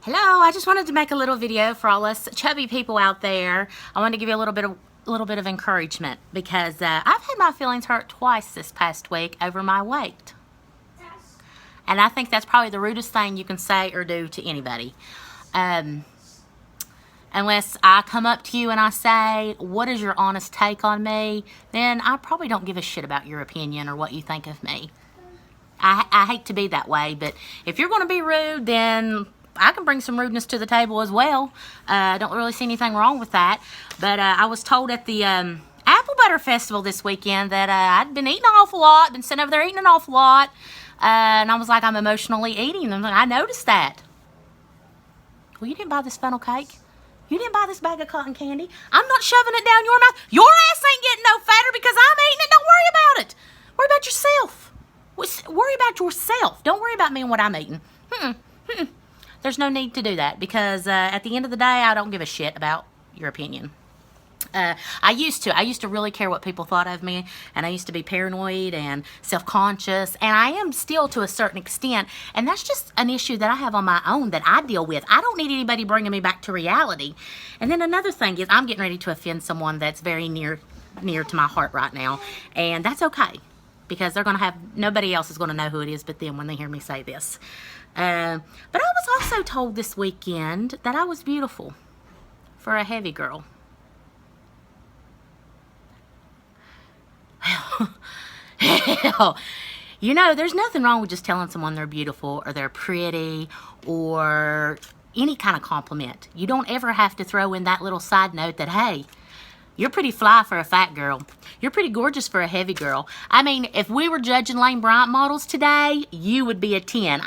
Hello, I just wanted to make a little video for all us chubby people out there. I wanted to give you a little bit of encouragement because I've had my feelings hurt twice this past week over my weight. And I think that's probably the rudest thing you can say or do to anybody. Unless I come up to you and I say, what is your honest take on me? Then I probably don't give a shit about your opinion or what you think of me. I hate to be that way, but if you're going to be rude, then I can bring some rudeness to the table as well. I don't really see anything wrong with that. But I was told at the Apple Butter Festival this weekend that I'd been eating an awful lot, been sitting over there eating an awful lot. And I was like, I'm emotionally eating. And I noticed that. Well, you didn't buy this funnel cake. You didn't buy this bag of cotton candy. I'm not shoving it down your mouth. Your ass ain't getting no fatter because I'm eating it. Don't worry about it. Worry about yourself. Worry about yourself. Don't worry about me and what I'm eating. There's no need to do that because at the end of the day, I don't give a shit about your opinion. I used to really care what people thought of me, and I used to be paranoid and self-conscious, and I am still to a certain extent, and that's just an issue that I have on my own that I deal with. I don't need anybody bringing me back to reality. And then another thing is I'm getting ready to offend someone that's very near to my heart right now, and that's okay because nobody else is going to know who it is but them when they hear me say this. But I was also told this weekend that I was beautiful for a heavy girl. Hell, you know, there's nothing wrong with just telling someone they're beautiful or they're pretty or any kind of compliment. You don't ever have to throw in that little side note that, hey, you're pretty fly for a fat girl. You're pretty gorgeous for a heavy girl. I mean, if we were judging Lane Bryant models today, you would be a 10.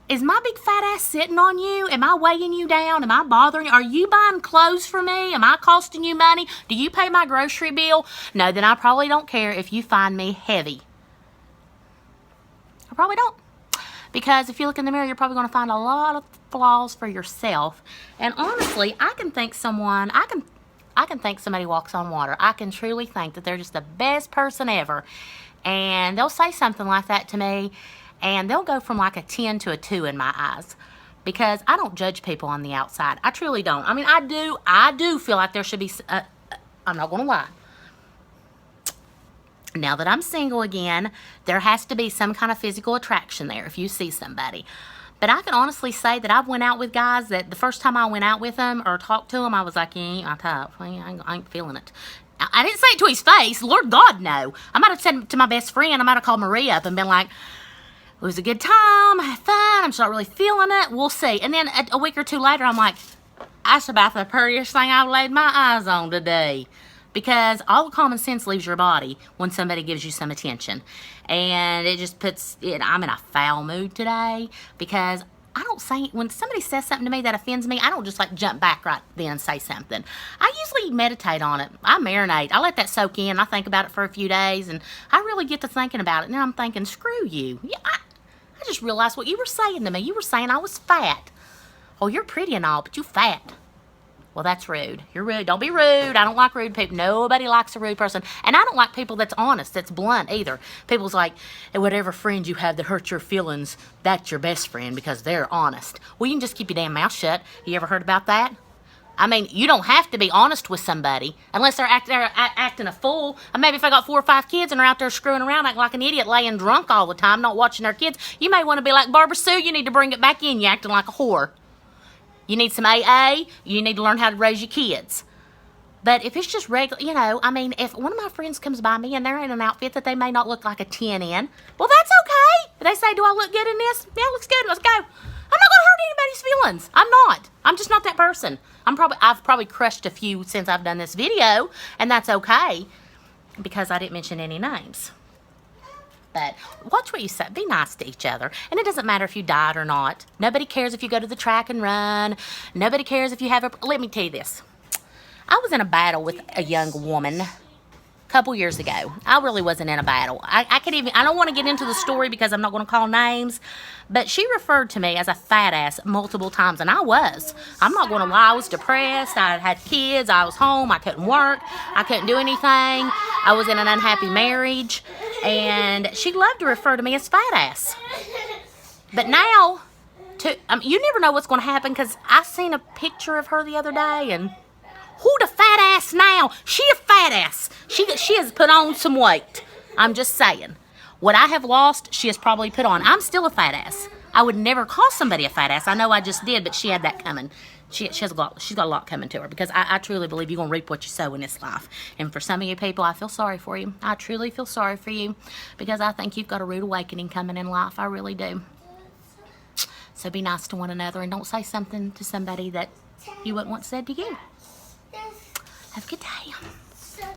Is my big fat ass sitting on you? Am I weighing you down? Am I bothering you? Are you buying clothes for me? Am I costing you money? Do you pay my grocery bill? No, then I probably don't care if you find me heavy. I probably don't. Because if you look in the mirror, you're probably going to find a lot of flaws for yourself. And honestly, I can think somebody walks on water. I can truly think that they're just the best person ever. And they'll say something like that to me, and they'll go from like a 10 to a 2 in my eyes. Because I don't judge people on the outside. I truly don't. I mean, I do feel like there should be, I'm not going to lie. Now that I'm single again, there has to be some kind of physical attraction there if you see somebody. But I can honestly say that I've went out with guys that the first time I went out with them or talked to them, I was like, you ain't my type. I ain't feeling it. I didn't say it to his face. Lord God, no. I might have said it to my best friend. I might have called Maria up and been like, it was a good time. I had fun. I'm just not really feeling it. We'll see. And then a week or two later, I'm like, that's about the prettiest thing I've laid my eyes on today. Because all the common sense leaves your body when somebody gives you some attention. And it just puts it, I'm in a foul mood today because I don't say, when somebody says something to me that offends me, I don't just like jump back right then and say something. I usually meditate on it. I marinate. I let that soak in. I think about it for a few days and I really get to thinking about it. And then I'm thinking, screw you. Yeah, I just realized what you were saying to me. You were saying I was fat. Oh, you're pretty and all, but you fat. Well, that's rude. You're rude. Don't be rude. I don't like rude people. Nobody likes a rude person. And I don't like people that's honest, that's blunt either. People's like, hey, whatever friend you have that hurts your feelings, that's your best friend because they're honest. Well, you can just keep your damn mouth shut. You ever heard about that? I mean, you don't have to be honest with somebody unless they're acting a fool. And maybe if I got 4 or 5 kids and they're out there screwing around acting like an idiot, laying drunk all the time, not watching their kids, you may want to be like, Barbara Sue, you need to bring it back in. You acting like a whore. You need some AA. You need to learn how to raise your kids. But if it's just regular, you know, I mean, if one of my friends comes by me and they're in an outfit that they may not look like a 10 in, well, that's okay. If they say, do I look good in this? Yeah, it looks good. Let's go. I'm not going to hurt anybody's feelings. I'm not. I'm just not that person. I've probably crushed a few since I've done this video, and that's okay because I didn't mention any names. But watch what you say. Be nice to each other. And it doesn't matter if you diet or not. Nobody cares if you go to the track and run. Nobody cares if you have a... Let me tell you this. I was in a battle with a young woman a couple years ago. I really wasn't in a battle. I don't want to get into the story because I'm not going to call names. But she referred to me as a fat ass multiple times. And I was. I'm not going to lie. I was depressed. I had kids. I was home. I couldn't work. I couldn't do anything. I was in an unhappy marriage. And she loved to refer to me as fat ass. But now, You never know what's going to happen, because I seen a picture of her the other day, and who the fat ass now? She a fat ass. She has put on some weight. I'm just saying. What I have lost, she has probably put on. I'm still a fat ass. I would never call somebody a fat ass. I know I just did, but she had that coming. She's got a lot coming to her, because I truly believe you're going to reap what you sow in this life. And for some of you people, I feel sorry for you. I truly feel sorry for you, because I think you've got a rude awakening coming in life. I really do. So be nice to one another, and don't say something to somebody that you wouldn't want said to you. Have a good day.